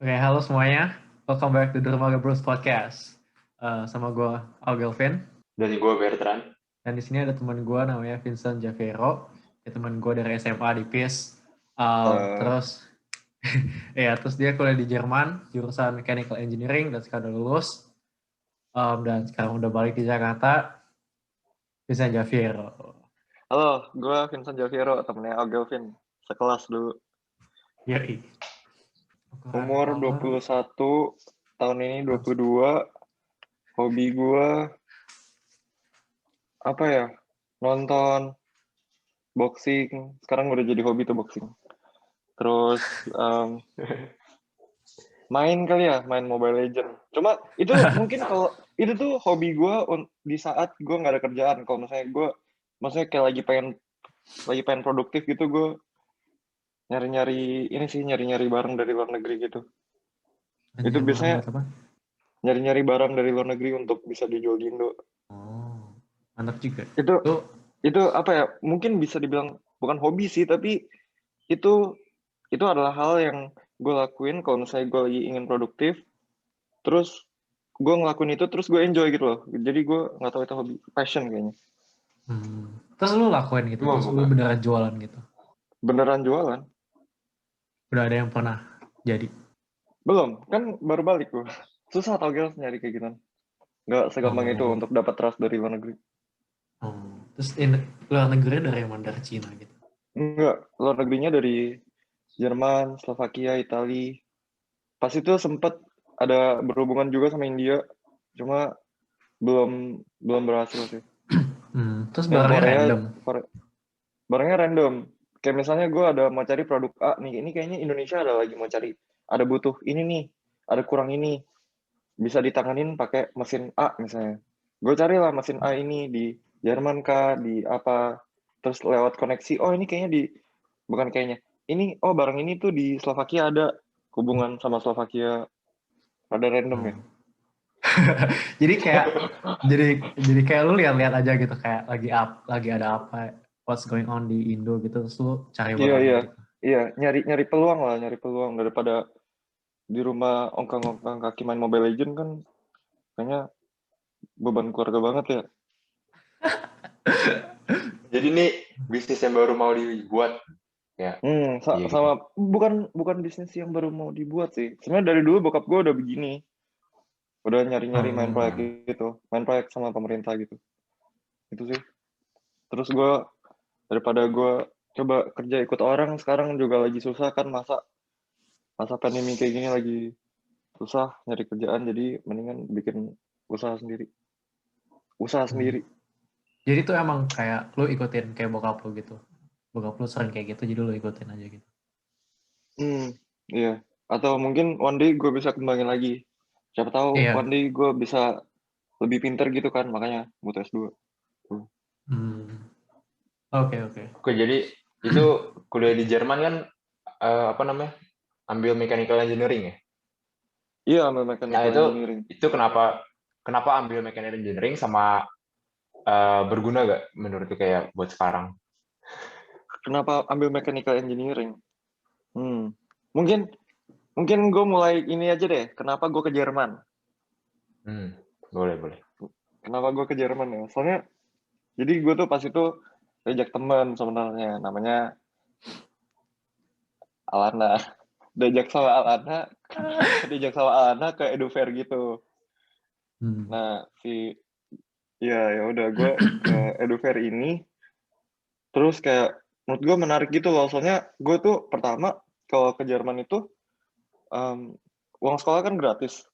Oke, halo semuanya. Welcome back to the Dermaga Bros Podcast. Sama gue, Algelvin. Dan gue Bertrand. Dan di sini ada teman gue namanya Vincent Javiero. Ya, teman gue dari SMA di PIS. Terus, terus dia kuliah di Jerman, jurusan Mechanical Engineering, dan sekarang udah lulus. Dan sekarang udah balik di Jakarta. Vincent Javiero. Halo, gue Vincent Javiero, temennya Algelvin. Sekelas dulu. Yoi. Umur 21, tahun ini 22. Hobi gue, apa ya, nonton, boxing. Sekarang udah jadi hobi tuh boxing. Terus, main kali ya, main Mobile Legends. Cuma itu mungkin kalau, itu tuh hobi gue di saat gue gak ada kerjaan. Kalau maksudnya kayak lagi pengen produktif gitu, gue nyari-nyari barang dari luar negeri gitu. Itu biasanya nyari-nyari barang dari luar negeri untuk bisa dijual di Indo. Oh, mantap juga. Itu apa ya? Mungkin bisa dibilang bukan hobi sih, tapi itu adalah hal yang gue lakuin kalau misalnya gue lagi ingin produktif. Terus gue ngelakuin itu, terus gue enjoy gitu loh. Jadi gue nggak tahu itu hobi, passion kayaknya. Terus lu lakuin gitu, terus lu beneran jualan gitu? Beneran jualan? Udah ada yang pernah jadi? Belum, kan baru balik gue. Susah tau guys nyari kayak gitu. Nggak segampang itu untuk dapat trust dari luar negeri. Terus luar negeri dari mana? Dari Cina gitu? Enggak, luar negerinya dari Jerman, Slovakia, Italia. Pas itu sempet ada berhubungan juga sama India, cuma belum berhasil sih. Terus barangnya random? Barangnya random. Kayak misalnya gue ada mau cari produk A nih, ini kayaknya Indonesia ada butuh ini nih, ada kurang ini, bisa ditanganin pakai mesin A misalnya. Gue carilah mesin A ini di Jerman kah, di apa, terus lewat koneksi, oh ini kayaknya ini barang ini tuh di Slovakia ada hubungan sama Slovakia, ada random ya. jadi kayak lu lihat-lihat aja gitu, kayak lagi ada apa, what's going on di Indo gitu, terus lu cari barangnya gitu. Iya, nyari peluang daripada di rumah ongkang-ongkang kaki main Mobile Legends kan kayaknya beban keluarga banget ya. Jadi ini bisnis yang baru mau dibuat ya. Sama bukan bisnis yang baru mau dibuat sih. Sebenarnya dari dulu bokap gue udah begini. Udah nyari-nyari main proyek gitu, main proyek sama pemerintah gitu. Itu sih. Terus daripada gue coba kerja ikut orang, sekarang juga lagi susah kan, masa pandemi kayak gini lagi susah nyari kerjaan, jadi mendingan bikin usaha sendiri. Jadi tuh emang kayak lu ikutin kayak bokap lu gitu. Bokap lu sering kayak gitu, jadi lu ikutin aja gitu. Iya. Atau mungkin one day gue bisa kembangin lagi. Siapa tahu one day gue bisa lebih pinter gitu kan, makanya butuh S2. Oke. Oke, jadi itu kuliah di Jerman kan ambil mechanical engineering ya? Iya, ambil mechanical engineering. Itu kenapa ambil mechanical engineering sama berguna gak menurut lu kayak buat sekarang? Kenapa ambil mechanical engineering? Mungkin gue mulai ini aja deh. Kenapa gue ke Jerman? Boleh. Kenapa gue ke Jerman ya? Soalnya, jadi gue tuh pas itu diajak teman sebenarnya, namanya Alana. Diajak sama Alana ke Edufair gitu. Nah, ya udah gue ke Edufair ini, terus kayak menurut gue menarik gitu loh. Soalnya gue tuh pertama kalau ke Jerman itu uang sekolah kan gratis.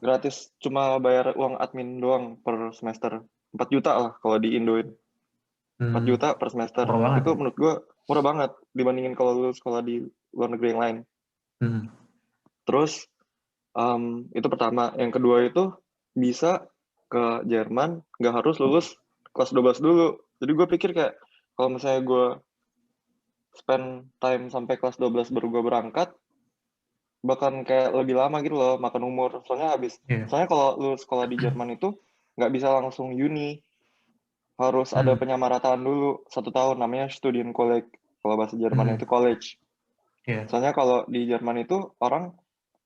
Gratis, cuma bayar uang admin doang per semester. 4 juta lah kalau di Indoin. 4 juta per semester. Itu menurut gue murah banget dibandingin kalau lu sekolah di luar negeri yang lain. Terus itu pertama. Yang kedua itu bisa ke Jerman nggak harus lulus kelas 12 dulu. Jadi gue pikir kayak kalau misalnya gue spend time sampai kelas 12 baru gue berangkat, bahkan kayak lebih lama gitu loh, makan umur. Soalnya kalau lu sekolah di Jerman itu nggak bisa langsung uni, harus ada penyamarataan dulu 1 tahun, namanya Studienkolleg, kalau bahasa Jerman itu college. Iya. Soalnya kalau di Jerman itu orang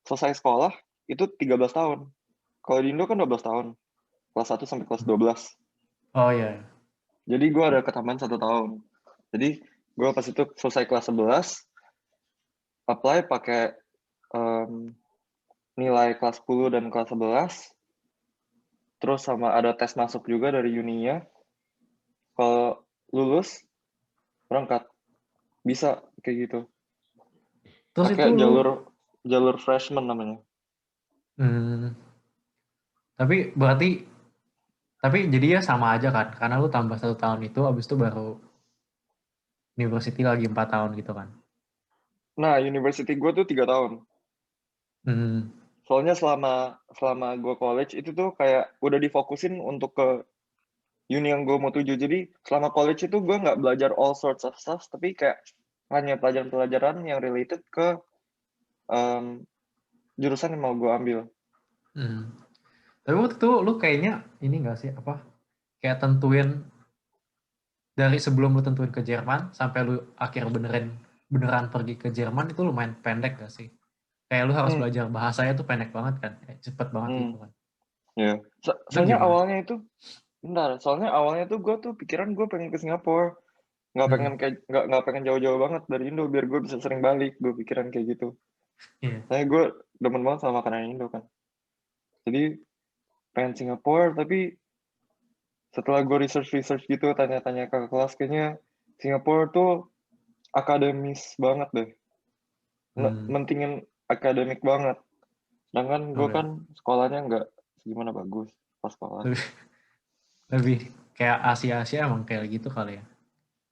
selesai sekolah itu 13 tahun. Kalau di Indo kan 12 tahun. Kelas 1 sampai kelas 12. Oh iya. Jadi gue ada ketambahan 1 tahun. Jadi gue pas itu selesai kelas 11, apply pakai nilai kelas 10 dan kelas 11. Terus sama ada tes masuk juga dari uninya. Kalau lulus, berangkat. Bisa kayak gitu. Terus itu Pakai lu jalur freshman namanya. Tapi berarti jadi ya sama aja kan, karena lu tambah 1 tahun itu, abis itu baru university lagi 4 tahun gitu kan. Nah, university gue tuh 3 tahun. Hmm. Soalnya selama gue college itu tuh kayak udah difokusin untuk ke uni yang gue mau tuju. Jadi selama college itu gue nggak belajar all sorts of stuff, tapi kayak hanya pelajaran-pelajaran yang related ke jurusan yang mau gue ambil. Tapi waktu itu lu kayaknya ini nggak sih, apa, kayak tentuin dari sebelum lu tentuin ke Jerman sampai lu akhir beneran pergi ke Jerman itu lumayan pendek gak sih? Kayak lu harus belajar bahasanya tuh pendek banget kan, cepet banget gitu kan. Iya. Soalnya awalnya tuh gue tuh pikiran gue pengen ke Singapura. Nggak pengen jauh-jauh banget dari Indo biar gue bisa sering balik. Gue pikiran kayak gitu. Iya. Soalnya gue demen banget sama makanan Indo kan. Jadi pengen Singapura, tapi setelah gue research gitu, tanya-tanya ke kelas, kayaknya Singapura tuh akademis banget deh. Mentingin akademik banget. Sedangkan gue kan sekolahnya nggak gimana bagus pas sekolah. Lebih kayak Asia emang kayak gitu kali ya.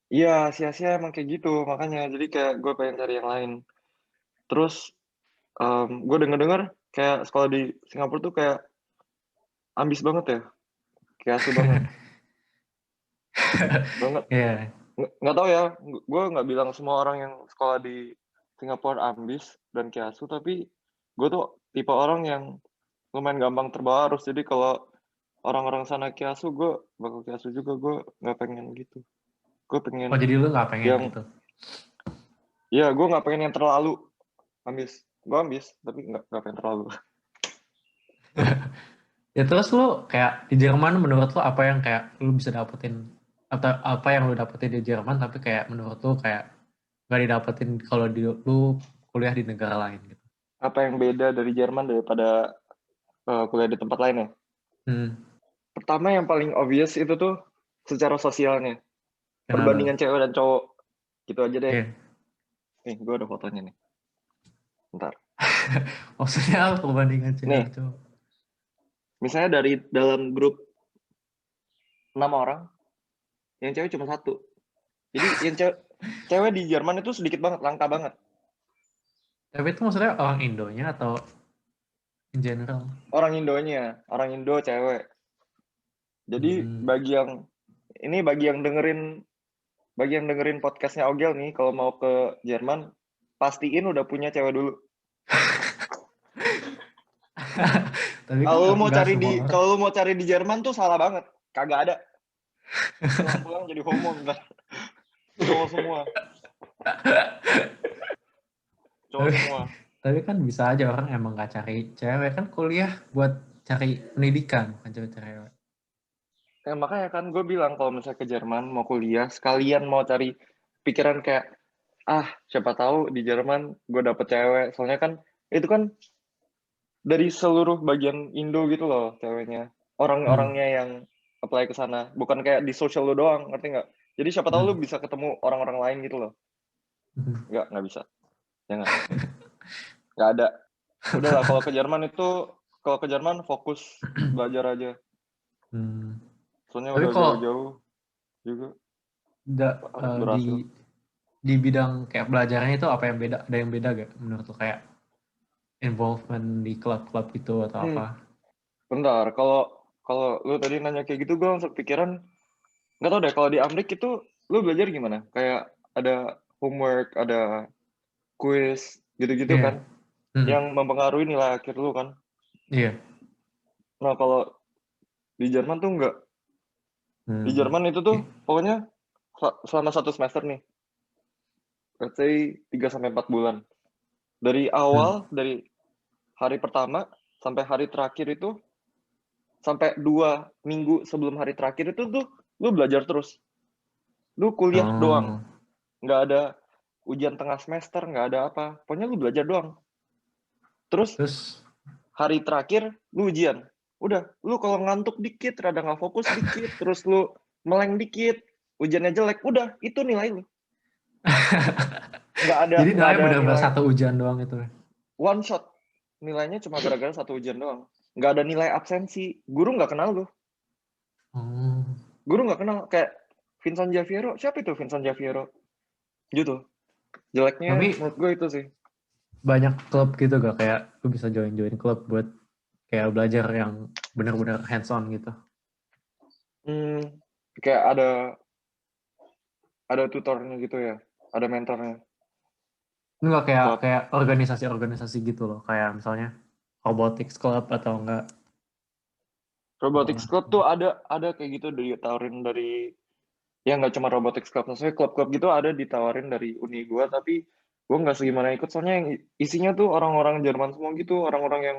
Iya, Asia emang kayak gitu. Makanya jadi kayak gue pengen cari yang lain. Terus gue denger kayak sekolah di Singapura tuh kayak ambis banget ya. Kayak asu banget. Banget. Iya. Nggak tahu ya, gue nggak bilang semua orang yang sekolah di Singapura ambis dan kiasu, tapi gue tuh tipe orang yang lumayan gampang terbawa arus. Jadi kalau orang-orang sana kiasu, gue bakal kiasu juga. Gue nggak pengen gitu. Gue pengen Oh, jadi lu nggak pengen yang gitu? ya gue nggak pengen yang terlalu ambis. Gue ambis, tapi nggak pengen terlalu. Ya terus lu kayak di Jerman, menurut lu apa yang kayak lu bisa dapetin, atau apa yang lu dapetin di Jerman tapi kayak menurut lu kayak nggak didapetin kalau lu kuliah di negara lain gitu? Apa yang beda dari Jerman daripada kuliah di tempat lain ya? Pertama yang paling obvious itu tuh secara sosialnya. Kenapa? Perbandingan cewek dan cowok. Gitu aja deh. Yeah. Nih, gue ada fotonya nih. Bentar. Maksudnya apa perbandingan cewek dan cowok? Misalnya dari dalam grup 6 orang, yang cewek cuma 1. Jadi yang cewek di Jerman itu sedikit banget, langka banget. Tapi itu maksudnya orang Indonya atau in general? Orang Indonya, orang Indo cewek. Jadi bagi yang dengerin podcastnya Ogel nih, kalau mau ke Jerman, pastiin udah punya cewek dulu. Kalau lu mau cari di Jerman tuh salah banget, kagak ada. Pulang jadi homo ntar. Cowok semua. Tapi kan bisa aja orang emang gak cari cewek, kan kuliah buat cari pendidikan, bukan cari cewek. Makanya kan gue bilang kalau misalnya ke Jerman mau kuliah, sekalian mau cari pikiran kayak, siapa tahu di Jerman gue dapet cewek. Soalnya kan itu kan dari seluruh bagian Indo gitu loh ceweknya. Orang-orangnya yang apply ke sana. Bukan kayak di social lo doang, ngerti nggak? Jadi siapa tahu lu bisa ketemu orang-orang lain gitu loh. Nggak bisa. Jangan. Nggak ada. Udahlah, kalau ke Jerman fokus belajar aja. Soalnya tapi udah jauh-jauh juga. Di bidang kayak belajarnya itu apa yang beda? Ada yang beda gak menurut lo, kayak involvement di klub-klub itu atau apa? Bentar, kalau lu tadi nanya kayak gitu, gue langsung pikiran, nggak tau deh, kalau di Amrik itu lu belajar gimana? Kayak ada homework, ada quiz, gitu-gitu kan? Yang mempengaruhi nilai akhir lu kan? Iya. Nah, kalau di Jerman tuh enggak. Di Jerman itu tuh pokoknya selama 1 semester nih, let's say 3-4 bulan. Dari awal, dari hari pertama sampai hari terakhir itu, sampai 2 minggu sebelum hari terakhir itu tuh, lu belajar terus. Lu kuliah doang. Nggak ada ujian tengah semester, nggak ada apa. Pokoknya lu belajar doang. Terus hari terakhir, lu ujian. Udah, lu kalau ngantuk dikit, rada nggak fokus dikit, terus lu meleng dikit, ujiannya jelek, udah, itu nilai lu. Nggak ada. Jadi nggak ada benar-benar nilai satu ujian doang itu. one shot. Nilainya cuma gara-gara satu ujian doang. Nggak ada nilai absensi. Guru nggak kenal lu. Guru nggak kenal. Kayak Vincent Javiero. Siapa itu Vincent Javiero? Gitu. Jeleknya menurut gue itu sih. Banyak klub gitu gak? Kayak lu bisa join klub buat kayak belajar yang benar-benar hands on gitu. Kayak ada tutornya gitu ya. Ada mentornya. Enggak kayak organisasi-organisasi gitu loh. Kayak misalnya robotics club atau enggak. Robotics club tuh ada kayak gitu ditawarin dari, ya nggak cuma robotics club, maksudnya klub-klub gitu ada ditawarin dari uni gue, tapi gue nggak segimana ikut, soalnya yang isinya tuh orang-orang Jerman semua gitu, orang-orang yang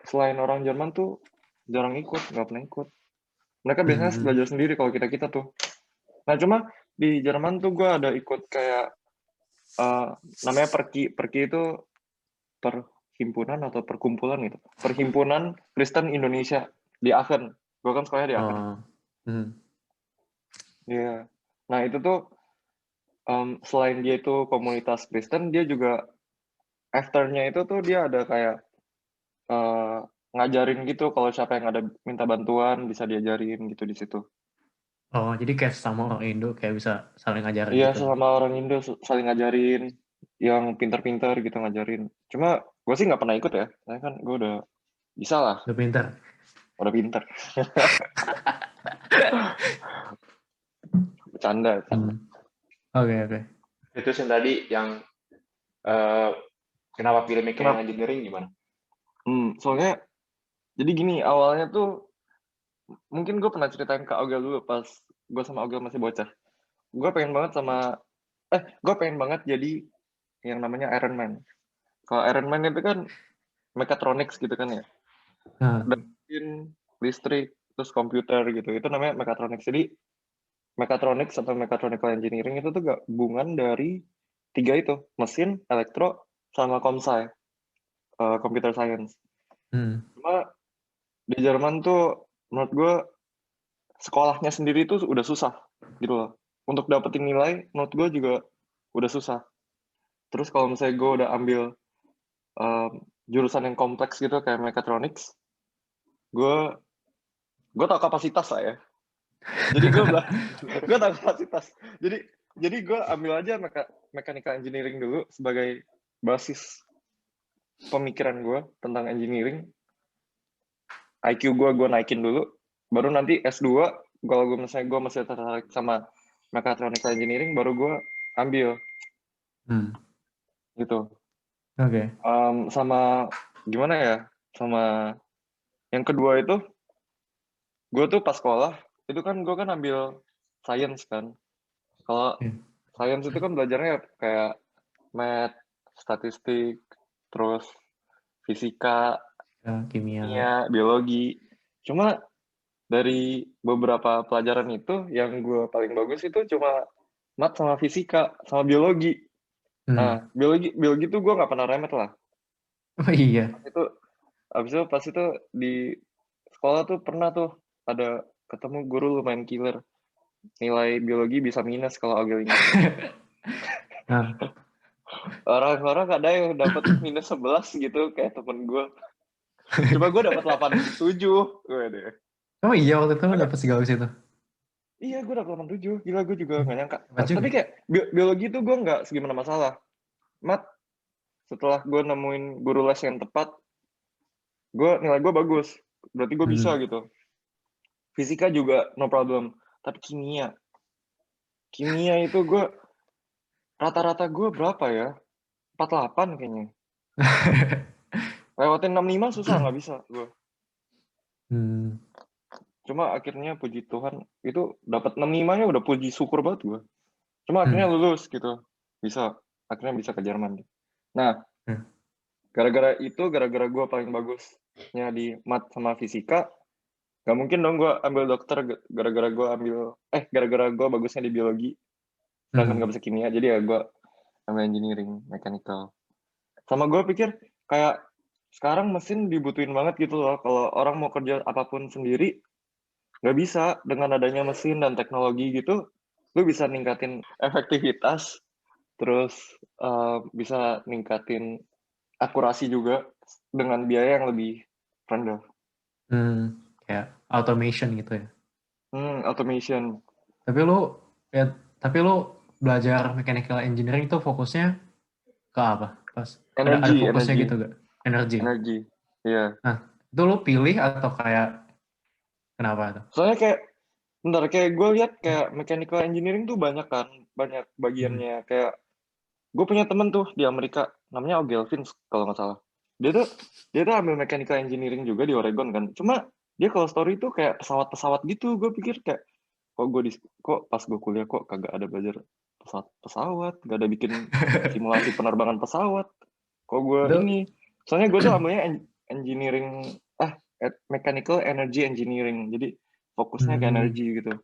selain orang Jerman tuh jarang ikut, nggak pernah ikut. Mereka biasanya belajar sendiri kalau kita tuh. Nah cuma di Jerman tuh gue ada ikut kayak namanya Perki itu perhimpunan atau perkumpulan gitu. Perhimpunan Kristen Indonesia di Aachen. Gue kan sekolahnya di Aachen. Iya. Nah itu tuh selain dia itu komunitas Kristen, dia juga afternya itu tuh dia ada kayak ngajarin gitu, kalau siapa yang ada minta bantuan bisa diajarin gitu di situ. Oh, jadi kayak sama orang Indo kayak bisa saling ngajarin iya, gitu. Iya, sama orang Indo saling ngajarin, yang pintar-pintar gitu ngajarin. Cuma gue sih nggak pernah ikut ya, saya kan gue udah bisa lah. Udah pintar. Udah pintar. Bercanda. Oke. Itu sih tadi yang kenapa pilih mechanical engineering gimana? Soalnya jadi gini, awalnya tuh mungkin gue pernah ceritain ke Ogel dulu pas gue sama Ogel masih bocah. Gue pengen banget jadi yang namanya Iron Man. Kalau Iron Man itu kan mechatronics gitu kan ya. Mesin, listrik, terus komputer gitu. Itu namanya mechatronics. Jadi mechatronics atau mechanical engineering itu tuh gabungan dari 3 itu. Mesin, elektro, sama komsci. Computer science. Cuma di Jerman tuh menurut gue sekolahnya sendiri tuh udah susah gitu loh. Untuk dapetin nilai menurut gue juga udah susah. Terus kalau misalnya gue udah ambil jurusan yang kompleks gitu kayak mechatronics, gue tahu kapasitas lah ya. Jadi gue tahu kapasitas. Jadi gue ambil aja mechanical engineering dulu sebagai basis pemikiran gue tentang engineering. IQ gue naikin dulu, baru nanti S2 kalau gue masih tertarik sama mechatronical engineering, baru gue ambil gitu. Oke. Sama gimana ya, sama yang kedua itu, gue tuh pas sekolah itu kan gue kan ambil science kan. Kalau science itu kan belajarnya kayak math, statistik, terus fisika, kimia, biologi. Cuma dari beberapa pelajaran itu yang gue paling bagus itu cuma math sama fisika sama biologi. Nah, biologi tuh gue nggak pernah remet lah. Oh iya. Abis itu pas itu di sekolah tuh pernah tuh ada ketemu guru lumayan killer. Nilai biologi bisa minus kalau Agil ingat. Orang-orang ada yang dapat minus 11 gitu kayak temen gue. Coba gue dapat 87. Oh iya, waktu itu lo dapet segala itu? Iya, gue dapet 87. Gila, gue juga gak nyangka. Tapi kayak biologi tuh gue gak segimana masalah. Setelah gue nemuin guru les yang tepat, nilai gue bagus. Berarti gue bisa gitu. Fisika juga no problem. Tapi kimia itu gue rata-rata gue berapa ya? 48 kayaknya. Lewatin 65 susah, nggak bisa gue. Cuma akhirnya puji Tuhan itu dapat 65-nya udah puji syukur banget gue. Cuma akhirnya lulus gitu. Akhirnya bisa ke Jerman. Nah, gara-gara gue paling bagusnya di mat sama fisika, gak mungkin dong gue ambil dokter gara-gara gue bagusnya di biologi, sedangkan gak bisa kimia, jadi ya gue ambil engineering, mechanical. Sama gue pikir kayak sekarang mesin dibutuhin banget gitu loh, kalau orang mau kerja apapun sendiri, gak bisa dengan adanya mesin dan teknologi gitu, lu bisa ningkatin efektivitas, terus bisa ningkatin akurasi juga dengan biaya yang lebih rendah. Kayak automation gitu ya. Automation. Tapi lu belajar mechanical engineering itu fokusnya ke apa? Ada fokusnya gitu gak? Energi. Iya. Nah, itu lu pilih atau kayak kenapa tuh? Soalnya kayak gue lihat kayak mechanical engineering tuh banyak bagiannya. Kayak gue punya temen tuh di Amerika, namanya Ogilvin kalau nggak salah. Dia tuh ambil mechanical engineering juga di Oregon kan. Cuma dia kalau story tuh kayak pesawat-pesawat gitu. Gue pikir kayak kok pas gue kuliah kok kagak ada belajar pesawat, gak ada bikin simulasi penerbangan pesawat. Kok gue ini, soalnya gue tuh ambilnya mechanical energy engineering. Jadi fokusnya ke energi gitu.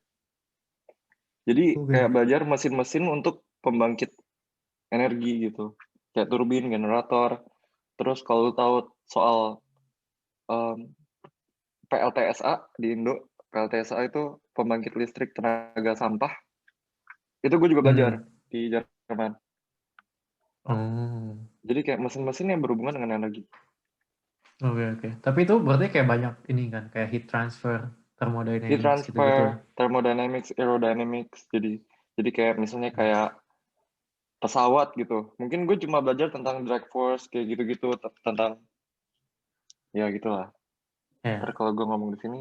Jadi kayak belajar mesin-mesin untuk pembangkit energi gitu, kayak turbin, generator. Terus kalau lu tahu soal PLTSA di Indo, PLTSA itu pembangkit listrik tenaga sampah. Itu gue juga belajar di Jerman. Jadi kayak mesin-mesin yang berhubungan dengan energi. Oke. Tapi itu berarti kayak banyak ini kan, kayak heat transfer, thermodynamics gitu-gitu. Thermodynamics, aerodynamics. Jadi kayak misalnya kayak pesawat gitu. Mungkin gue cuma belajar tentang drag force kayak gitu-gitu, tentang ya gitulah. Ntar kalau gue ngomong di sini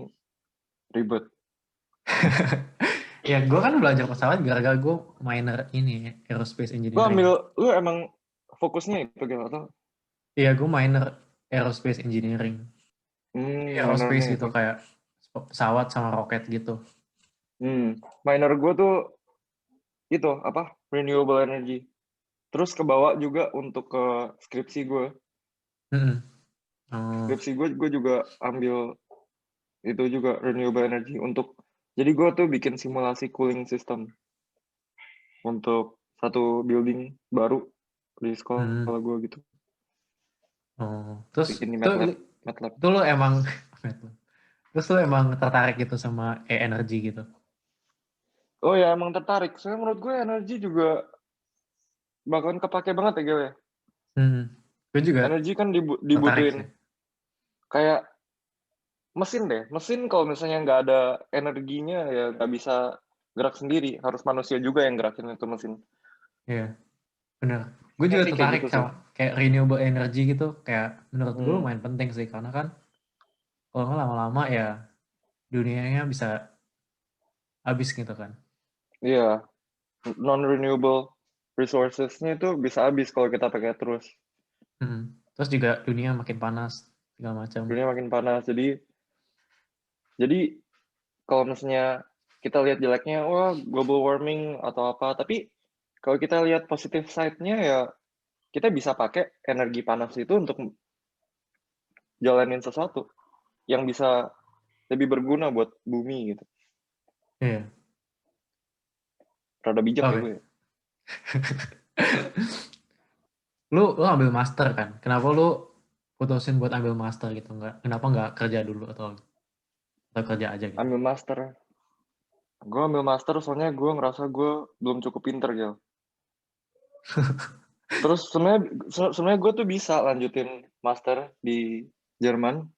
ribet. Ya gue kan belajar pesawat gara-gara gue minor ini aerospace engineering. Lu emang fokusnya itu gitu atau? Iya, gue minor aerospace engineering. Aerospace gitu itu. Kayak pesawat sama roket gitu. Minor gue tuh itu renewable energy. Terus kebawa juga untuk ke skripsi gue. Skripsi gue juga ambil itu juga renewable energy jadi gue tuh bikin simulasi cooling system untuk satu building baru di sekolah gue gitu. Terus itu lo emang tertarik gitu sama energi gitu? Oh ya emang tertarik. Soalnya menurut gue energi juga bakalan kepake banget ya gue. Gue juga. Energi kan dibutuhin. Kayak mesin deh. Mesin kalau misalnya nggak ada energinya ya nggak bisa gerak sendiri. Harus manusia juga yang gerakin itu mesin. Iya, benar. Gue juga tertarik gitu sama kayak renewable energy gitu. Kayak menurut gue lumayan penting sih. Karena kan kalau nggak lama-lama ya dunianya bisa habis gitu kan. Iya. Non-renewable resources-nya itu bisa habis kalau kita pakai terus. Terus juga dunia makin panas segala macam. Dunia makin panas. Jadi kalau misalnya kita lihat jeleknya, wah global warming atau apa, tapi kalau kita lihat positive side-nya ya kita bisa pakai energi panas itu untuk jalanin sesuatu yang bisa lebih berguna buat bumi gitu. Iya. Rada bijak ya gue. Lu ambil master kan? Kenapa lu putusin buat ambil master gitu? Kenapa nggak kerja dulu atau kerja aja gitu? Ambil master. Gue ambil master soalnya gue ngerasa gue belum cukup pinter gitu. Terus sebenarnya gue tuh bisa lanjutin master di Jerman.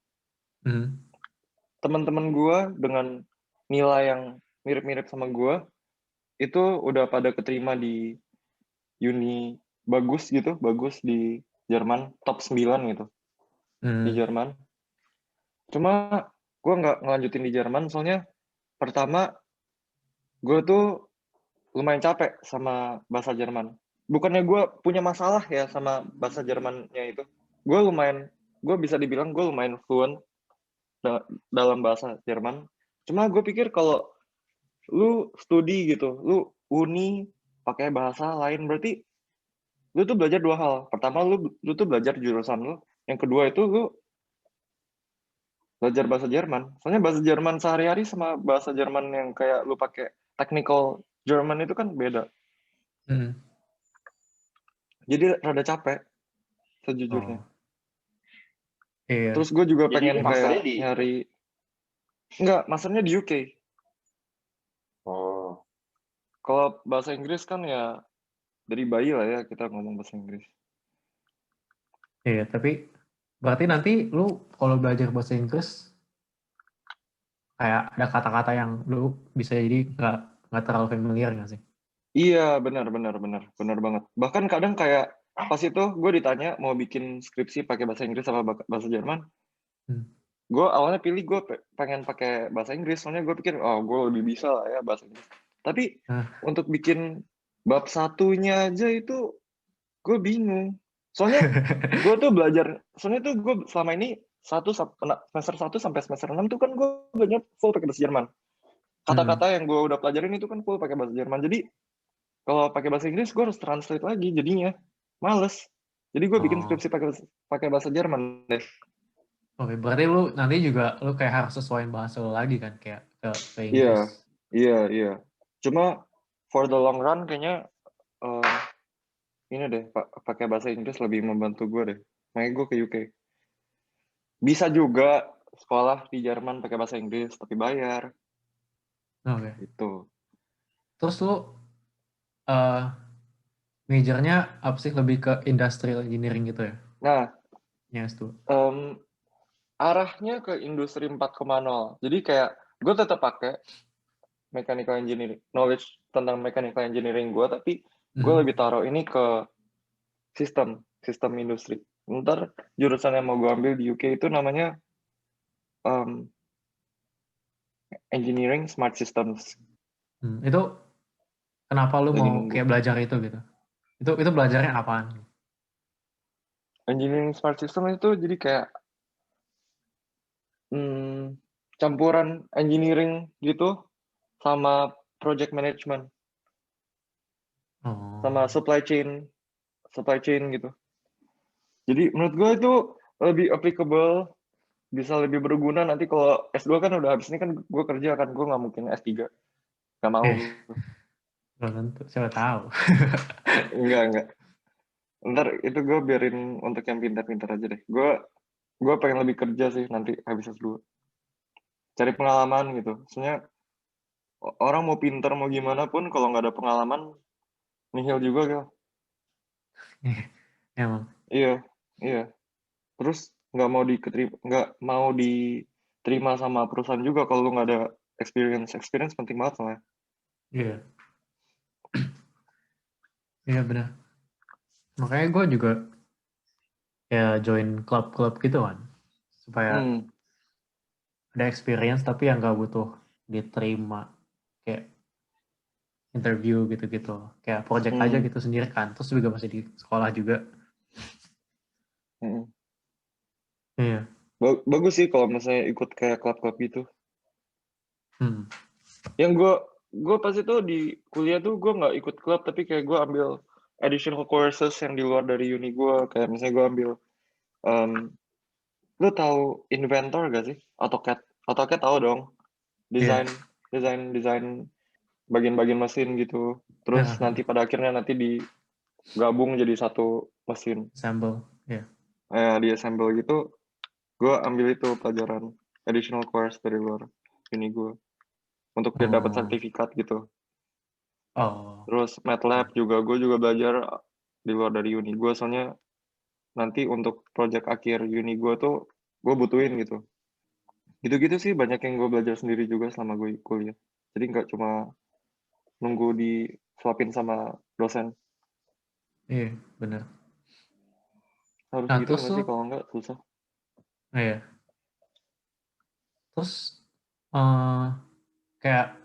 Teman-teman gue dengan nilai yang mirip-mirip sama gue itu udah pada keterima di uni bagus di Jerman, top 9 gitu di Jerman. Cuma gue nggak ngelanjutin di Jerman soalnya pertama gue tuh lumayan capek sama bahasa Jerman. Bukannya gue punya masalah ya sama bahasa Jermannya itu. Gue bisa dibilang gue lumayan fluent dalam bahasa Jerman. Cuma gue pikir kalau lu studi gitu, lu uni pakai bahasa lain, berarti lu tuh belajar dua hal. Pertama, lu tuh belajar jurusan lu. Yang kedua itu lu belajar bahasa Jerman. Soalnya bahasa Jerman sehari-hari sama bahasa Jerman yang kayak lu pakai technical German itu kan beda. Jadi rada capek sejujurnya. Iya. Terus gue juga Jadi pengen kayak nyari, enggak, masternya di UK. Oh. Kalau bahasa Inggris kan ya dari bayi lah ya kita ngomong bahasa Inggris. Iya, tapi berarti nanti lu kalau belajar bahasa Inggris kayak ada kata-kata yang lu bisa jadi nggak terlalu familiar nggak sih? Iya, benar banget. Bahkan kadang kayak pas itu gue ditanya mau bikin skripsi pakai bahasa Inggris sama bahasa Jerman. Gue awalnya pilih gue pengen pakai bahasa Inggris, soalnya gue pikir gue lebih bisa lah ya bahasa Inggris. Tapi untuk bikin bab satunya aja itu gue bingung. Soalnya gue tuh belajar, soalnya tuh gue selama ini semester 1 sampai semester 6 tuh kan gue belajar full pakai bahasa Jerman. Kata-kata yang gue udah pelajarin itu kan full pakai bahasa Jerman. Jadi kalau pakai bahasa Inggris gue harus translate lagi, jadinya males. Jadi gue bikin skripsi pakai bahasa Jerman deh. Oke, berarti lu nanti juga lu kayak harus sesuaiin bahasa lu lagi kan kayak ke Inggris. Iya. Cuma for the long run kayaknya ini deh pakai bahasa Inggris lebih membantu gue deh. Makanya gue ke UK. Bisa juga sekolah di Jerman pakai bahasa Inggris tapi bayar. Oke. Itu. Terus lu majornya apa sih, lebih ke industrial engineering gitu ya? Nah, Yes, tuh. Arahnya ke industri 4.0. Jadi kayak gue tetap pakai mechanical engineering, knowledge tentang mechanical engineering gue, tapi gue lebih taruh ini ke sistem industri. Ntar jurusan yang mau gue ambil di UK itu namanya engineering smart systems. Itu kenapa lu mau kayak belajar itu gitu? Itu belajarnya apaan? Engineering smart system itu jadi kayak campuran engineering gitu sama project management sama supply chain gitu. Jadi menurut gue itu lebih applicable, bisa lebih berguna nanti kalau S2 kan udah habis ini kan gue kerja kan, gue nggak mungkin S3, nggak mau. Belum tentu, siapa tahu. Enggak. Ntar itu gue biarin untuk yang pintar-pintar aja deh. Gue pengen lebih kerja sih nanti habis S2. Cari pengalaman gitu. Soalnya orang mau pintar mau gimana pun kalau nggak ada pengalaman nihil juga gitu. Emang. Iya. Terus nggak mau diterima sama perusahaan juga kalau lu nggak ada experience penting banget soalnya. Iya. Iya benar. Makanya gue juga ya join klub-klub gitu kan, supaya ada experience tapi yang nggak butuh diterima kayak interview gitu-gitu, kayak project aja gitu sendiri kan, terus juga masih di sekolah juga. Iya. Bagus sih kalau misalnya ikut kayak klub-klub gitu. Yang gue pas itu di kuliah tuh gue nggak ikut klub, tapi kayak gue ambil additional courses yang di luar dari uni gue. Kayak misalnya gue ambil, lu tahu Inventor gak sih? AutoCAD tahu dong. Desain bagian-bagian mesin gitu. Terus nanti pada akhirnya digabung jadi satu mesin. Assemble, ya. Di assemble gitu, gue ambil itu pelajaran additional course dari luar uni gue untuk dia dapat sertifikat gitu. Terus MATLAB juga gue juga belajar di luar dari uni gue, soalnya nanti untuk project akhir uni gue tuh gue butuhin gitu. Gitu-gitu sih banyak yang gue belajar sendiri juga selama gue kuliah. Jadi nggak cuma nunggu disuapin sama dosen. Iya, benar. Harus gitu nggak sih, kalau nggak susah. Iya. Terus kayak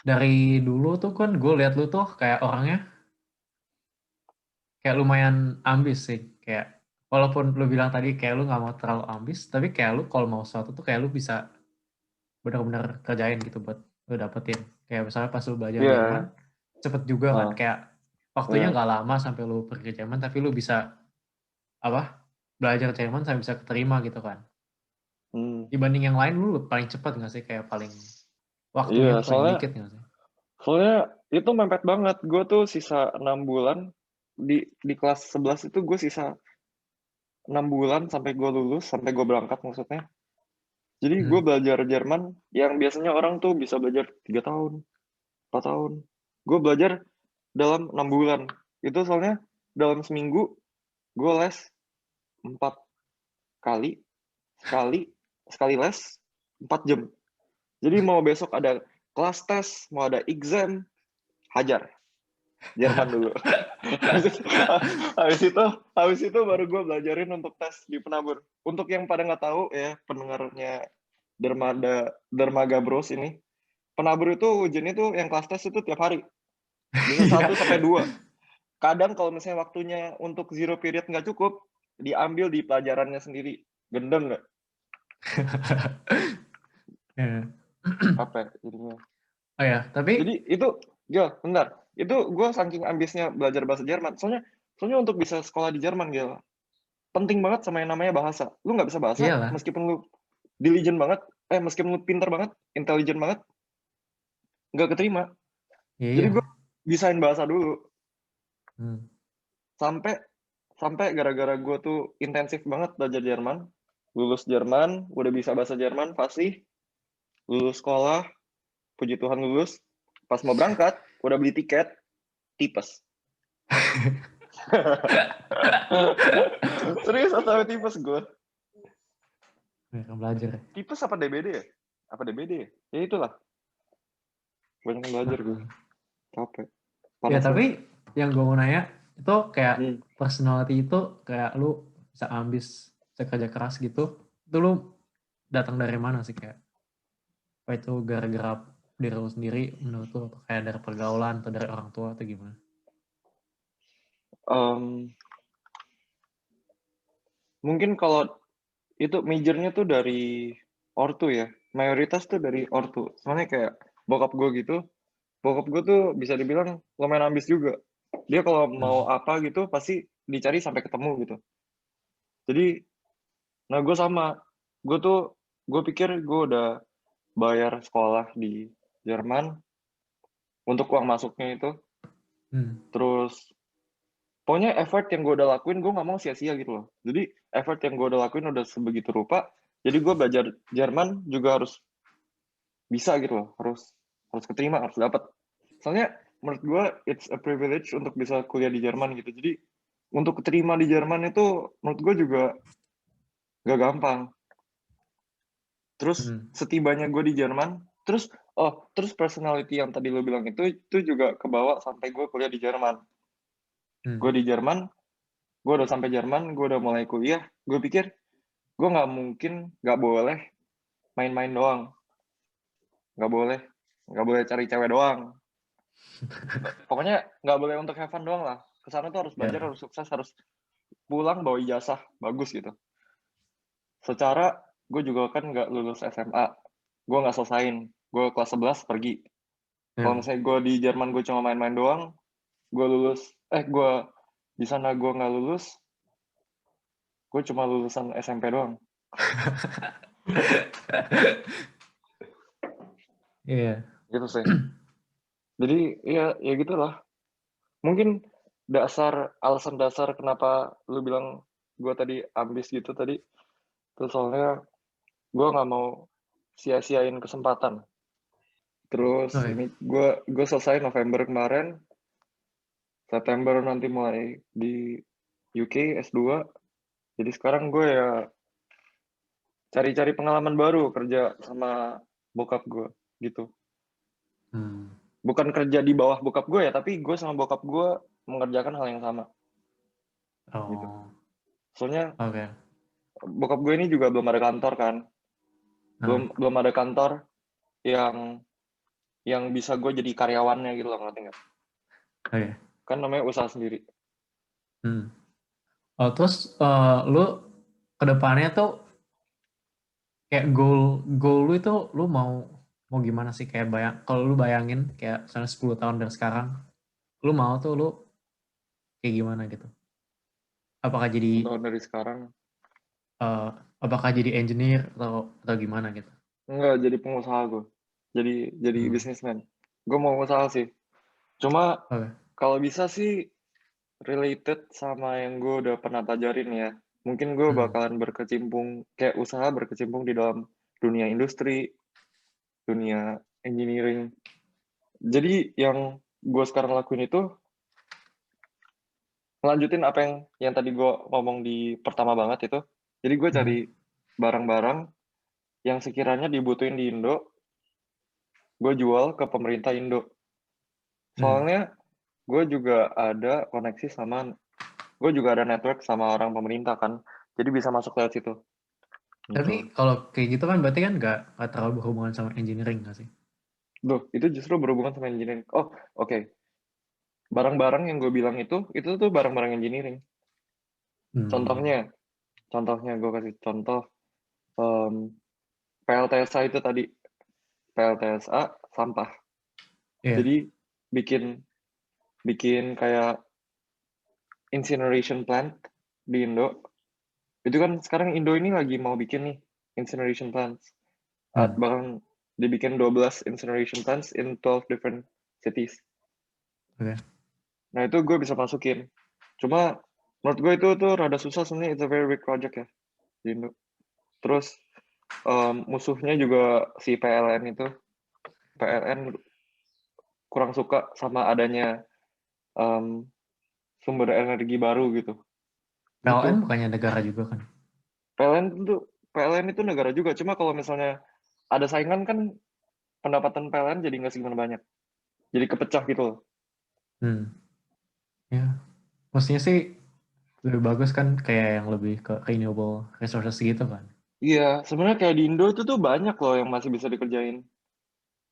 dari dulu tuh kan gue lihat lu tuh kayak orangnya kayak lumayan ambis sih, kayak walaupun lu bilang tadi kayak lu nggak mau terlalu ambis, tapi kayak lu kalau mau sesuatu tuh kayak lu bisa benar-benar kerjain gitu buat lu dapetin. Kayak misalnya pas lu belajar Jerman cepet juga kan, kayak waktunya nggak lama sampai lu pergi ke Jerman, tapi lu bisa belajar Jerman sampai bisa keterima gitu kan. Dibanding yang lain lu paling cepat nggak sih, kayak paling waktunya tuh paling dikit nggak sih? Soalnya itu mepet banget. Gue tuh sisa 6 bulan di kelas 11 itu gue sisa 6 bulan sampai gue lulus, sampai gue berangkat maksudnya. Jadi gue belajar Jerman yang biasanya orang tuh bisa belajar 3 tahun, 4 tahun. Gue belajar dalam 6 bulan. Itu soalnya dalam seminggu gue les 4 kali, sekali les 4 jam. Jadi mau besok ada kelas tes, mau ada exam, hajar. Jerman dulu. habis itu baru gue belajarin untuk tes di penabur. Untuk yang pada nggak tahu ya, pendengarnya Dermaga Bros ini, penabur itu ujiannya tuh yang kelas tes itu tiap hari. Bisa 1 sampai 2. Kadang kalau misalnya waktunya untuk zero period nggak cukup, diambil di pelajarannya sendiri. Gendeng nggak? Apa jadinya? Oh ya, tapi jadi itu, bentar. Itu gue saking ambisnya belajar bahasa Jerman. Soalnya untuk bisa sekolah di Jerman, penting banget sama yang namanya bahasa. Lu nggak bisa bahasa, iyalah. meskipun lu diligent banget, meskipun lu pintar banget, intelligent banget, nggak keterima. Iya. Jadi gue bisain bahasa dulu. Sampai gara-gara gue tuh intensif banget belajar Jerman, lulus Jerman, udah bisa bahasa Jerman, fasih, lulus sekolah, puji Tuhan lulus, pas mau berangkat, udah beli tiket, tipes. Serius, sampai tipes gue. Belajar. Tipes apa DBD ya? Apa DBD ya? Ya itulah. Banyak belajar gue. Capek. Ya tapi yang gue mau nanya, itu kayak personality itu kayak lu bisa ambis, bisa kerja keras gitu, itu lu datang dari mana sih, kayak apa itu gara-gara diri lu sendiri menurut lu, atau kayak dari pergaulan atau dari orang tua atau gimana? Mungkin kalau itu majornya tuh dari ortu ya, mayoritas tuh dari ortu. Soalnya kayak bokap gue tuh bisa dibilang lumayan ambis juga. Dia kalau mau apa gitu pasti dicari sampai ketemu gitu. Jadi, nah gue sama. Gue pikir gue udah bayar sekolah di Jerman untuk uang masuknya itu. Terus, pokoknya effort yang gue udah lakuin, gue gak mau sia-sia gitu loh. Jadi, effort yang gue udah lakuin udah sebegitu rupa. Jadi gue belajar Jerman juga harus bisa gitu loh. Harus keterima, harus dapat. Soalnya menurut gue it's a privilege untuk bisa kuliah di Jerman gitu. Jadi untuk keterima di Jerman itu menurut gue juga gak gampang. Terus setibanya gue di Jerman, terus personality yang tadi lo bilang itu juga kebawa sampai gue kuliah di Jerman. Gue di Jerman, gue udah sampai Jerman, gue udah mulai kuliah. Gue pikir gue gak boleh main-main doang. Gak boleh cari cewek doang. Pokoknya gak boleh untuk have fun doang lah. Kesana tuh harus belajar, harus sukses, harus pulang bawa ijazah bagus gitu. Secara gue juga kan gak lulus SMA. Gue gak selesain. Gue kelas 11 pergi. Kalau misalnya gue di Jerman gue cuma main-main doang, gue di sana gue gak lulus, gue cuma lulusan SMP doang. Iya. Gitu sih. Jadi ya gitulah. Mungkin alasan dasar kenapa lu bilang gue tadi ambis gitu tadi, terus soalnya gue nggak mau sia-siain kesempatan. Terus ini gue selesai November kemarin, September nanti mulai di UK S2. Jadi sekarang gue ya cari-cari pengalaman baru kerja sama bokap gue gitu. Bukan kerja di bawah bokap gue ya, tapi gue sama bokap gue mengerjakan hal yang sama. Gitu. Soalnya bokap gue ini juga belum ada kantor kan. Belum ada kantor yang bisa gue jadi karyawannya gitu loh, ngerti nggak? Kan namanya usaha sendiri. Terus lu kedepannya tuh kayak goal lu itu lu mau gimana sih, kayak kalau lu bayangin kayak misalnya 10 tahun dari sekarang, lu mau tuh lu kayak gimana gitu? Apakah jadi dari sekarang? Apakah jadi engineer atau gimana gitu? Enggak, jadi pengusaha gue. Jadi businessman. Gue mau usaha sih. Cuma kalau bisa sih related sama yang gue udah pernah pelajarin ya. Mungkin gue bakalan kayak usaha berkecimpung di dalam dunia industri, dunia engineering. Jadi yang gue sekarang lakuin itu ngelanjutin apa yang tadi gue ngomong di pertama banget itu. Jadi gue cari barang-barang yang sekiranya dibutuhin di Indo, gue jual ke pemerintah Indo. Soalnya gue juga ada network sama orang pemerintah kan, jadi bisa masuk lewat situ. Tapi kalau kayak gitu kan berarti kan nggak terlalu berhubungan sama engineering nggak sih? Duh, itu justru berhubungan sama engineering. Oh, oke. Barang-barang yang gue bilang itu tuh barang-barang engineering. Contohnya gue kasih contoh, PLTSA itu tadi, PLTSA sampah. Jadi bikin kayak incineration plant di Indo. Itu kan sekarang Indo ini lagi mau bikin nih incineration plants. Bahkan dibikin 12 incineration plants in 12 different cities. Nah, itu gue bisa masukin. Cuma menurut gue itu tuh rada susah sebenarnya, it's a very big project ya di Indo. Terus musuhnya juga si PLN itu. PLN kurang suka sama adanya sumber energi baru gitu. PLN bukannya negara juga kan? PLN itu negara juga, cuma kalau misalnya ada saingan kan pendapatan PLN jadi nggak segimana banyak. Jadi kepecah gitu loh. Ya, maksudnya sih lebih bagus kan kayak yang lebih ke renewable resources gitu kan? Iya, sebenarnya kayak di Indo itu tuh banyak loh yang masih bisa dikerjain.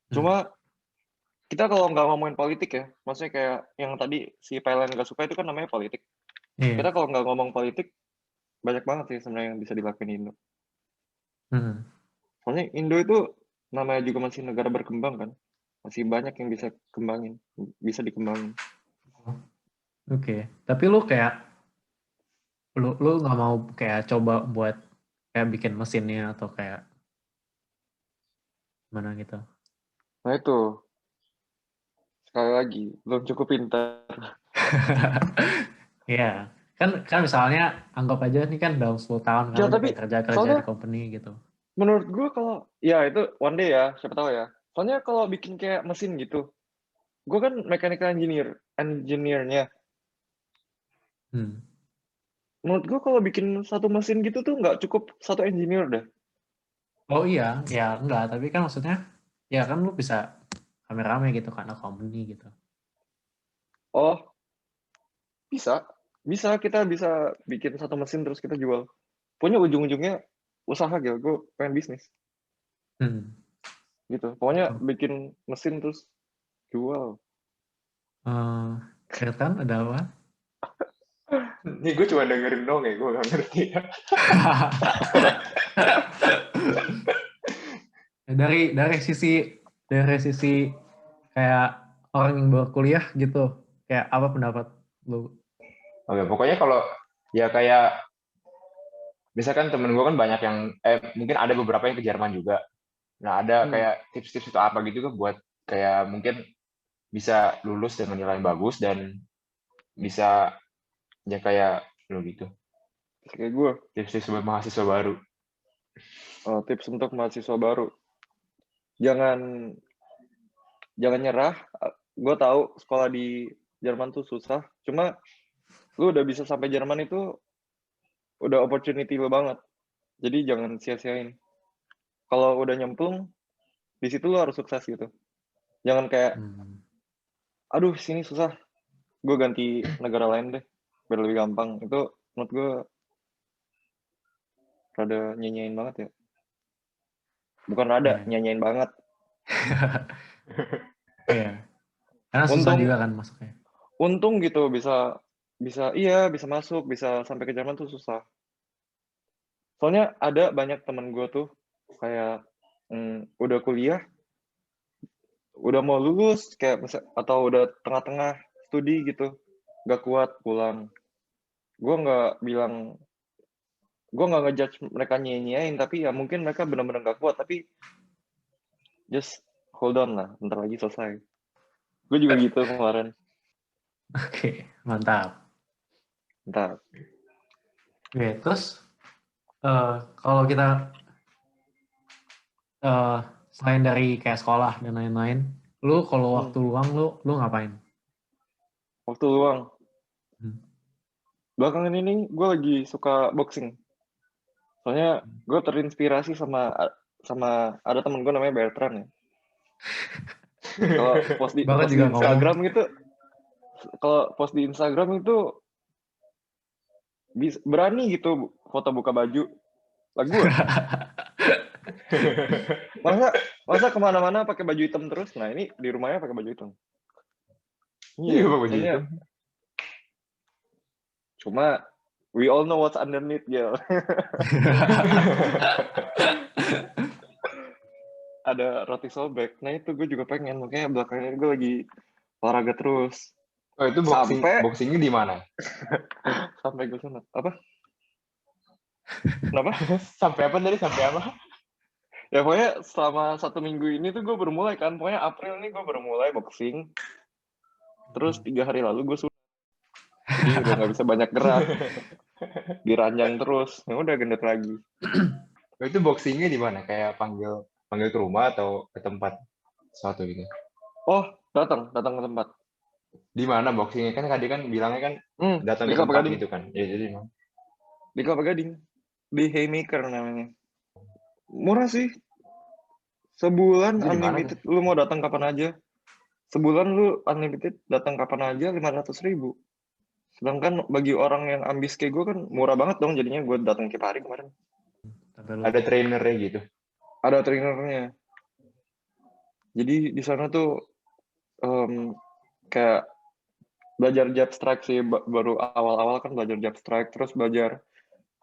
Cuma kita kalau nggak ngomongin politik ya, maksudnya kayak yang tadi si PLN nggak suka itu kan namanya politik. Kita kalau nggak ngomong politik, banyak banget sih sebenarnya yang bisa dilakuin di Indo. Soalnya Indo itu namanya juga masih negara berkembang kan, masih banyak yang bisa dikembangin. Oke. Tapi lu kayak lu nggak mau kayak coba buat kayak bikin mesinnya atau kayak mana gitu? Nah itu sekali lagi belum cukup pintar. Iya, kan misalnya anggap aja nih kan dalam 10 tahun kan Ya lu udah tapi kayak kerja di company gitu. menurut gue kalau ya itu one day ya, siapa tahu ya. Soalnya kalau bikin kayak mesin gitu, gue kan mechanical engineer-nya. Menurut gue kalau bikin satu mesin gitu tuh nggak cukup satu engineer deh. Oh iya, ya enggak, tapi kan maksudnya ya kan lu bisa rame-rame gitu karena company gitu. Oh, bisa kita bisa bikin satu mesin terus kita jual. Pokoknya ujung-ujungnya usaha gitu, gue pengen bisnis. Gitu, pokoknya bikin mesin terus jual. Kelihatan ada apa? Ini gue cuma dengerin dong ya, gue gak ngerti ya. dari sisi kayak orang yang baru kuliah gitu, kayak apa pendapat lu? Oke, pokoknya kalau ya kayak misalkan temen gue kan banyak yang mungkin ada beberapa yang ke Jerman juga. Nah, ada kayak tips-tips itu apa gitu kan buat kayak mungkin bisa lulus dengan nilai yang bagus dan bisa ya kayak lo gitu. Kayak gue. Tips-tips buat mahasiswa baru. Oh, tips untuk mahasiswa baru. Jangan nyerah. Gue tahu sekolah di Jerman tuh susah. Cuma lu udah bisa sampai Jerman itu udah opportunity lo banget. Jadi jangan sia-siain. Kalau udah nyemplung, di situ lo harus sukses gitu. Jangan kayak, aduh sini susah, gue ganti negara lain deh, biar lebih gampang. Itu menurut gue rada nyanyain banget ya. Bukan rada, nyanyain banget. Iya. Karena susah juga kan masuknya. Untung gitu bisa masuk, bisa sampai ke Jerman tuh susah. Soalnya ada banyak temen gue tuh kayak udah kuliah, udah mau lulus kayak atau udah tengah-tengah studi gitu, nggak kuat pulang. Gue nggak ngejudge mereka nyanyiin, tapi ya mungkin mereka benar-benar nggak kuat, tapi just hold on lah, bentar lagi selesai. Gue juga gitu kemarin. Oke, mantap. Bentar. Oke, terus kalau kita selain dari kayak sekolah dan lain-lain, lu kalau waktu luang lu ngapain? Waktu luang. Belakangan ini gue lagi suka boxing. Soalnya gue terinspirasi sama ada temen gue namanya Bertrand ya. Kalau post di Instagram gitu, kalau post di Instagram itu berani gitu foto buka baju lah gue. masa kemana-mana pakai baju hitam terus. Nah ini di rumahnya pakai baju hitam. Iya, baju hitam. Cuma we all know what's underneath, ya. Ada roti sobek. Nah itu gue juga pengen. Makanya belakangan ini gue lagi olahraga terus. Oh itu boxingnya di mana? Sampai gue sunat. Apa? Kenapa? Sampai apa tadi? Sampai apa? Ya pokoknya selama 1 minggu ini tuh gue baru mulai kan. Pokoknya April ini gue baru mulai boxing. Terus 3 hari lalu gue sunat. Jadi udah gak bisa banyak gerak. Diranjang terus. Ya udah gendut lagi. Itu boxingnya di mana? Kayak panggil ke rumah atau ke tempat suatu gitu? Oh, datang ke tempat. Di mana boxingnya? Kan tadi kan bilangnya kan datang ke tempat gitu kan. Ya jadi di Kelapa Gading. Di Haymaker namanya. Murah sih. Sebulan unlimited. Lu mau datang kapan aja. Sebulan lu unlimited datang kapan aja 500.000. Sedangkan bagi orang yang ambis kayak gue kan murah banget dong, jadinya gue datang tiap hari kemarin. Ada trainernya gitu? Ada trainernya. Jadi di sana tuh kayak belajar jab strike sih, baru awal-awal kan belajar jab strike, terus belajar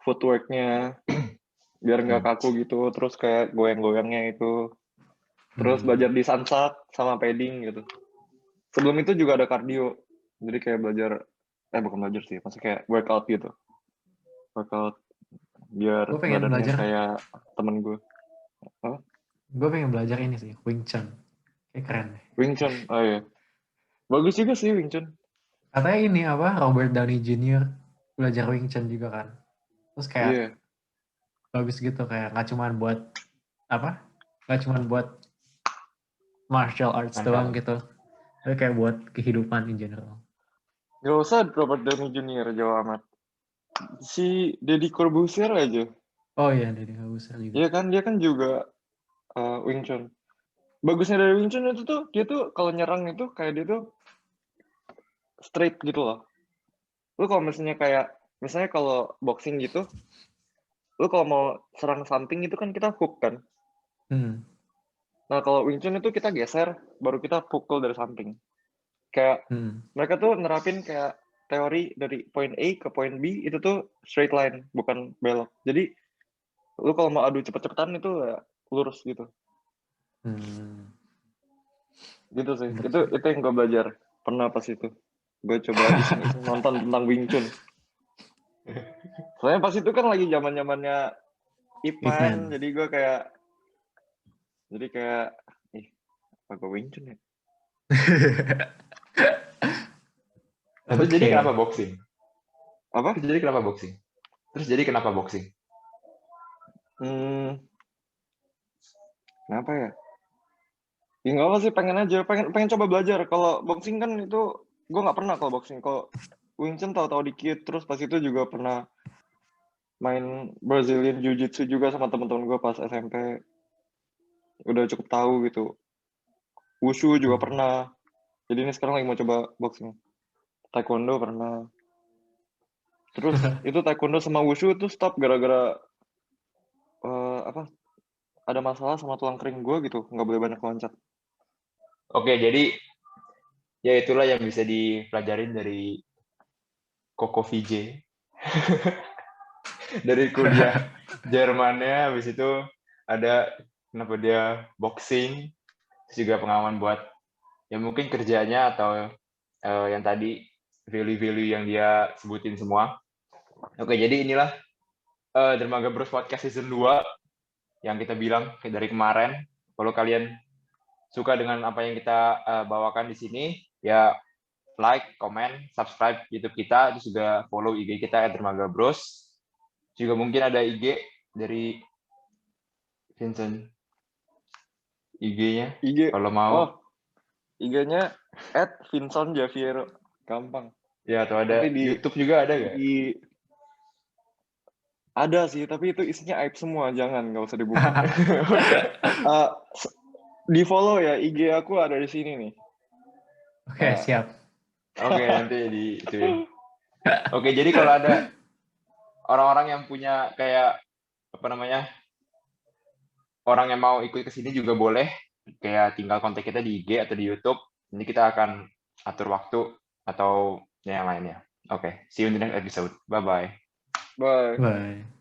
footwork-nya biar nggak kaku gitu, terus kayak goyang-goyangnya itu, terus belajar di sunsak sama padding gitu. Sebelum itu juga ada cardio, jadi kayak belajar bukan belajar sih, maksudnya kayak workout gitu, workout biar badannya kayak temen gue. Apa? Gue pengen belajar ini sih, Wing Chun, kayak keren deh. Wing Chun, oh iya, bagus juga sih Wing Chun. Katanya ini apa, Robert Downey Jr. belajar Wing Chun juga kan, terus kayak bagus gitu, kayak nggak cuma buat martial arts doang gitu, tapi kayak buat kehidupan in general. Gak usah Robert Downey Jr. jauh amat. Si Deddy Corbuzier aja. Oh iya, Deddy Corbuzier juga. Iya kan, dia kan juga Wing Chun. Bagusnya dari Wing Chun itu tuh, dia tuh kalau nyerang itu kayak dia tuh straight gitu loh. Lu kalau misalnya kalau boxing gitu, lu kalau mau serang samping itu kan kita hook kan. Nah kalau Wing Chun itu kita geser, baru kita pukul dari samping. Kayak mereka tuh nerapin kayak teori dari point A ke point B itu tuh straight line, bukan belok. Jadi lu kalau mau adu cepet-cepetan itu ya lurus gitu. Gitu sih. Itu yang gue belajar pernah pas itu. Gue coba iseng-iseng nonton tentang Wing Chun. Soalnya pas itu kan lagi zaman-zamannya Ip Man, jadi gue kayak apa gue Wing Chun ya? Terus jadi kenapa boxing? Apa? Terus jadi kenapa boxing? Kenapa ya? Ya nggak apa sih, pengen coba belajar. Kalau boxing kan itu gue nggak pernah kalau boxing. Kalau Wing Chun tahu-tahu dikit, terus pas itu juga pernah main Brazilian Jiu-Jitsu juga sama teman-teman gue pas SMP. Udah cukup tahu gitu. Wushu juga pernah. Jadi ini sekarang lagi mau coba boxing. Taekwondo pernah. Terus itu Taekwondo sama Wushu itu stop gara-gara ada masalah sama tulang kering gue gitu. Nggak boleh banyak loncat. Oke, jadi ya itulah yang bisa dipelajarin dari Koko VJ. Dari kuliah Jermannya, habis itu ada kenapa dia boxing, terus juga pengalaman buat ya mungkin kerjanya atau yang tadi value-value yang dia sebutin semua. Oke, jadi inilah Dermaga Bros Podcast Season 2 yang kita bilang dari kemarin. Kalau kalian suka dengan apa yang kita bawakan di sini, ya like, comment, subscribe YouTube kita, terus juga follow IG kita @dermaga bros. Juga mungkin ada IG dari Vincent. IG-nya kalau mau. Oh, IG-nya @vincentjaviero. Gampang. Ya, atau ada YouTube juga ada nggak? Ada sih, tapi itu isinya aib semua, nggak usah dibuka. Di follow ya, IG aku ada di sini nih. Oke, siap. Oke, nanti diituin. Oke, jadi kalau ada orang-orang yang punya kayak orang yang mau ikut ke sini juga boleh, kayak tinggal kontak kita di IG atau di YouTube. Ini kita akan atur waktu atau yang lainnya. Oke, see you in the next episode. Bye-bye. Bye. Bye.